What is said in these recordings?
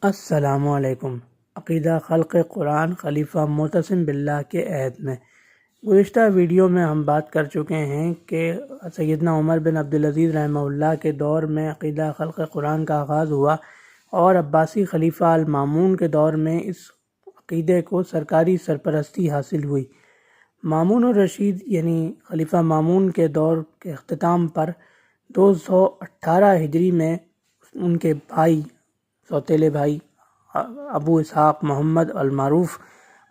السلام علیکم۔ عقیدہ خلق قرآن خلیفہ معتصم باللہ کے عہد میں گزشتہ ویڈیو میں ہم بات کر چکے ہیں کہ سیدنا عمر بن عبدالعزیز رحمہ اللہ کے دور میں عقیدہ خلق قرآن کا آغاز ہوا اور عباسی خلیفہ المامون کے دور میں اس عقیدے کو سرکاری سرپرستی حاصل ہوئی۔ مامون الرشید یعنی خلیفہ مامون کے دور کے اختتام پر 218 ہجری میں ان کے بھائی سوتیلے بھائی ابو اسحاق محمد المعروف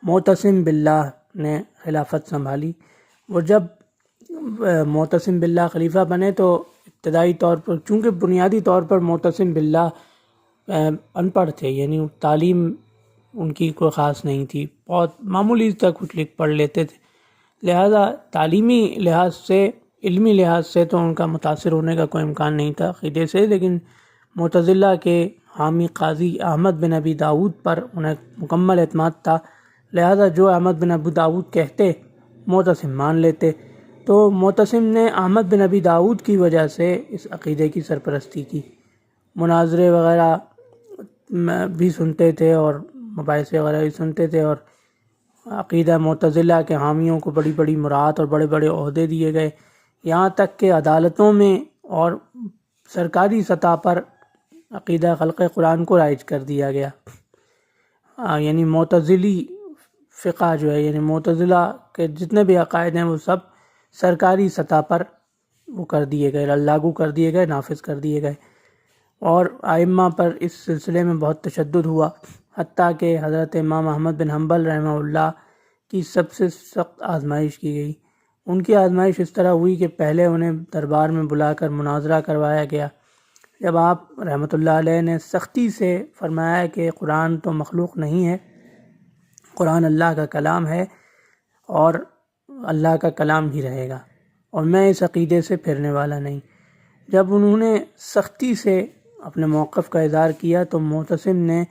معتصم باللہ نے خلافت سنبھالی۔ وہ جب معتصم باللہ خلیفہ بنے تو ابتدائی طور پر، چونکہ بنیادی طور پر معتصم باللہ ان پڑھ تھے، یعنی تعلیم ان کی کوئی خاص نہیں تھی، بہت معمولی تک کچھ لکھ پڑھ لیتے تھے، لہذا تعلیمی لحاظ سے، علمی لحاظ سے تو ان کا متاثر ہونے کا کوئی امکان نہیں تھا عقیدے سے، لیکن معتزلہ کے حامی قاضی احمد بن ابی داؤد پر انہیں مکمل اعتماد تھا، لہذا جو احمد بن ابی داؤد کہتے معتصم مان لیتے۔ تو معتصم نے احمد بن ابی داؤد کی وجہ سے اس عقیدے کی سرپرستی کی، مناظرے وغیرہ بھی سنتے تھے اور مباحثے وغیرہ بھی سنتے تھے، اور عقیدہ معتزلہ کے حامیوں کو بڑی بڑی مراد اور بڑے بڑے عہدے دیے گئے، یہاں تک کہ عدالتوں میں اور سرکاری سطح پر عقیدہ خلق قرآن کو رائج کر دیا گیا۔ یعنی معتزلی فقہ جو ہے، یعنی معتزلہ کے جتنے بھی عقائد ہیں وہ سب سرکاری سطح پر وہ کر دیے گئے، لاگو کر دیے گئے، نافذ کر دیے گئے، اور ائمہ پر اس سلسلے میں بہت تشدد ہوا، حتیٰ کہ حضرت امام احمد بن حنبل رحمہ اللہ کی سب سے سخت آزمائش کی گئی۔ ان کی آزمائش اس طرح ہوئی کہ پہلے انہیں دربار میں بلا کر مناظرہ کروایا گیا۔ جب آپ رحمۃ اللہ علیہ نے سختی سے فرمایا کہ قرآن تو مخلوق نہیں ہے، قرآن اللہ کا کلام ہے اور اللہ کا کلام ہی رہے گا، اور میں اس عقیدے سے پھرنے والا نہیں، جب انہوں نے سختی سے اپنے موقف کا اظہار کیا تو معتصم نے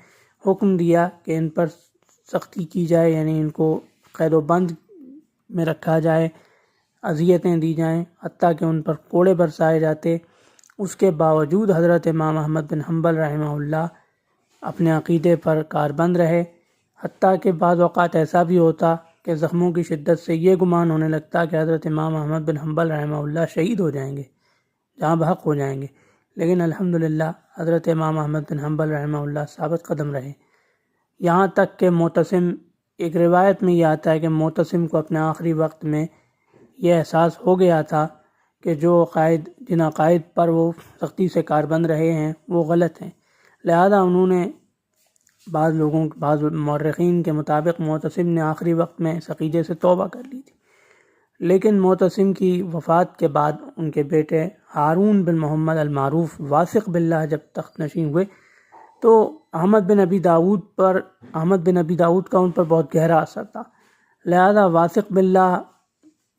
حکم دیا کہ ان پر سختی کی جائے، یعنی ان کو قید و بند میں رکھا جائے، اذیتیں دی جائیں، حتیٰ کہ ان پر کوڑے برسائے جاتے۔ اس کے باوجود حضرت امام احمد بن حنبل رحمہ اللہ اپنے عقیدے پر کاربند رہے، حتیٰ کہ بعض اوقات ایسا بھی ہوتا کہ زخموں کی شدت سے یہ گمان ہونے لگتا کہ حضرت امام احمد بن حنبل رحمہ اللہ شہید ہو جائیں گے، جہاں بحق ہو جائیں گے، لیکن الحمدللہ حضرت امام احمد بن حنبل رحمہ اللہ ثابت قدم رہے، یہاں تک کہ معتصم، ایک روایت میں یہ آتا ہے کہ معتصم کو اپنے آخری وقت میں یہ احساس ہو گیا تھا کہ جن عقائد پر وہ سختی سے کاربند رہے ہیں وہ غلط ہیں، لہذا انہوں نے بعض مورخین کے مطابق معتصم نے آخری وقت میں اس عقیدے سے توبہ کر لی تھی۔ لیکن معتصم کی وفات کے بعد ان کے بیٹے ہارون بن محمد المعروف واثق باللہ جب تخت نشین ہوئے تو احمد بن ابی داؤد کا ان پر بہت گہرا اثر تھا، لہذا واثق باللہ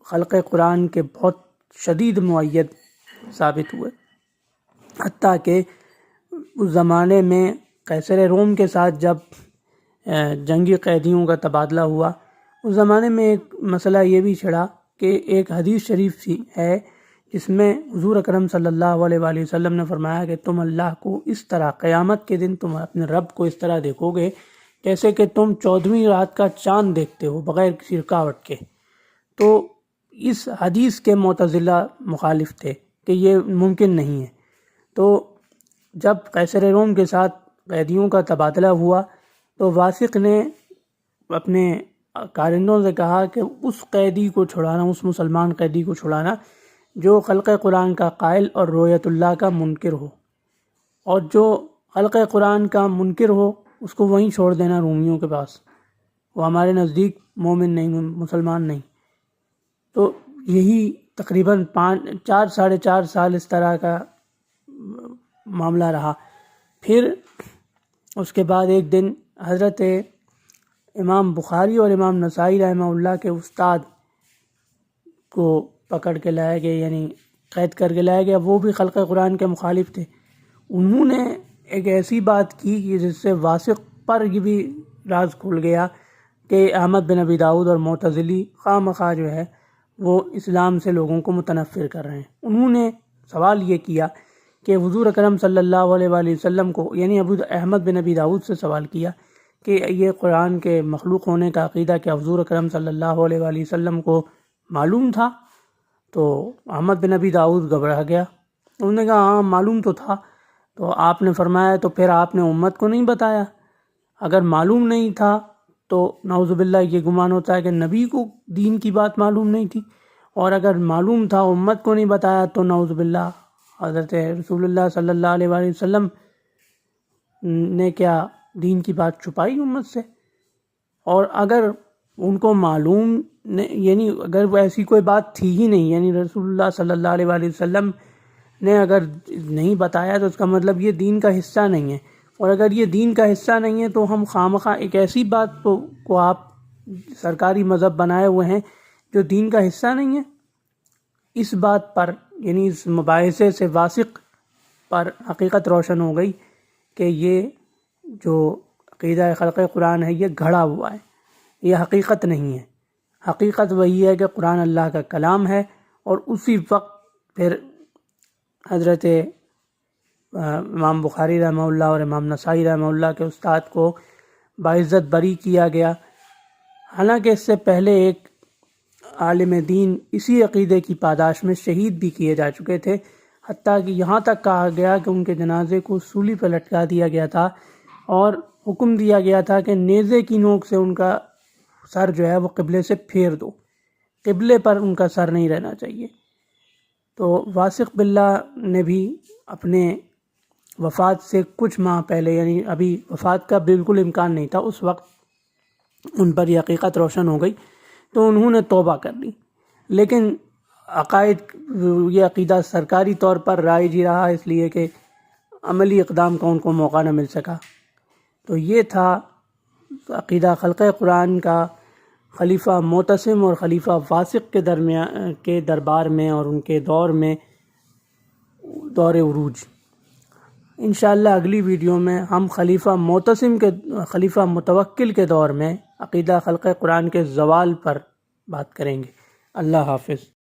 خلق قرآن کے بہت شدید مؤید ثابت ہوئے، حتیٰ کہ اس زمانے میں قیصر روم کے ساتھ جب جنگی قیدیوں کا تبادلہ ہوا، اس زمانے میں ایک مسئلہ یہ بھی چھڑا کہ ایک حدیث شریف ہے جس میں حضور اکرم صلی اللہ علیہ وآلہ وسلم نے فرمایا کہ تم اللہ کو اس طرح، قیامت کے دن تم اپنے رب کو اس طرح دیکھو گے جیسے کہ تم 14ویں رات کا چاند دیکھتے ہو بغیر کسی رکاوٹ کے۔ تو اس حدیث کے معتزلہ مخالف تھے کہ یہ ممکن نہیں ہے، تو جب قیصر روم کے ساتھ قیدیوں کا تبادلہ ہوا تو واثق نے اپنے کارندوں سے کہا کہ اس قیدی کو چھڑانا، اس مسلمان قیدی کو چھڑانا جو خلق قرآن کا قائل اور رؤیت اللہ کا منکر ہو، اور جو خلق قرآن کا منکر ہو اس کو وہیں چھوڑ دینا رومیوں کے پاس، وہ ہمارے نزدیک مومن نہیں، مسلمان نہیں۔ تو یہی تقریباً 4 سال اس طرح کا معاملہ رہا۔ پھر اس کے بعد ایک دن حضرت امام بخاری اور امام نسائی رحمہ اللہ کے استاد کو پکڑ کے لایا گیا، یعنی قید کر کے لایا گیا، وہ بھی خلق قرآن کے مخالف تھے۔ انہوں نے ایک ایسی بات کی کہ جس سے واثق پر یہ بھی راز کھل گیا کہ احمد بن ابی داؤد اور معتزلی خواہ مخواہ جو ہے وہ اسلام سے لوگوں کو متنفر کر رہے ہیں۔ انہوں نے سوال یہ کیا کہ حضور اکرم صلی اللہ علیہ وآلہ وسلم کو، یعنی احمد بن ابی داؤد سے سوال کیا کہ یہ قرآن کے مخلوق ہونے کا عقیدہ کیا حضور اکرم صلی اللہ علیہ وآلہ وسلم کو معلوم تھا؟ تو احمد بن ابی داؤد گھبرا گیا، انہوں نے کہا ہاں معلوم تو تھا۔ تو آپ نے فرمایا تو پھر آپ نے امت کو نہیں بتایا؟ اگر معلوم نہیں تھا تو نعوذ باللہ یہ گمان ہوتا ہے کہ نبی کو دین کی بات معلوم نہیں تھی، اور اگر معلوم تھا امت کو نہیں بتایا تو نعوذ باللہ حضرت رسول اللہ صلی اللہ علیہ وآلہ وسلم نے کیا دین کی بات چھپائی امت سے؟ اور اگر ان کو معلوم یعنی اگر وہ ایسی کوئی بات تھی ہی نہیں، یعنی رسول اللہ صلی اللہ علیہ وآلہ وسلم نے اگر نہیں بتایا تو اس کا مطلب یہ دین کا حصہ نہیں ہے، اور اگر یہ دین کا حصہ نہیں ہے تو ہم خواہ ایک ایسی بات کو آپ سرکاری مذہب بنائے ہوئے ہیں جو دین کا حصہ نہیں ہے۔ اس بات پر یعنی اس مباحثے سے واسق پر حقیقت روشن ہو گئی کہ یہ جو عقیدہ خلق قرآن ہے یہ گھڑا ہوا ہے، یہ حقیقت نہیں ہے۔ حقیقت وہی ہے کہ قرآن اللہ کا کلام ہے، اور اسی وقت پھر حضرت امام بخاری رحمہ اللہ اور امام نسائی رحمہ اللہ کے استاد کو باعزت بری کیا گیا، حالانکہ اس سے پہلے ایک عالم دین اسی عقیدے کی پاداش میں شہید بھی کیے جا چکے تھے، حتیٰ کہ یہاں تک کہا گیا کہ ان کے جنازے کو سولی پر لٹکا دیا گیا تھا، اور حکم دیا گیا تھا کہ نیزے کی نوک سے ان کا سر جو ہے وہ قبلے سے پھیر دو، قبلے پر ان کا سر نہیں رہنا چاہیے۔ تو واثق باللہ نے بھی اپنے وفات سے کچھ ماہ پہلے، یعنی ابھی وفات کا بالکل امکان نہیں تھا، اس وقت ان پر یہ حقیقت روشن ہو گئی تو انہوں نے توبہ کر لی، لیکن یہ عقیدہ سرکاری طور پر رائج ہی رہا، اس لیے کہ عملی اقدام کا ان کو موقع نہ مل سکا۔ تو یہ تھا عقیدہ خلق قرآن کا خلیفہ معتصم اور خلیفہ واثق کے دربار میں اور ان کے دور میں، دور عروج۔ انشاءاللہ اگلی ویڈیو میں ہم خلیفہ متوکل کے دور میں عقیدہ خلق قرآن کے زوال پر بات کریں گے۔ اللہ حافظ۔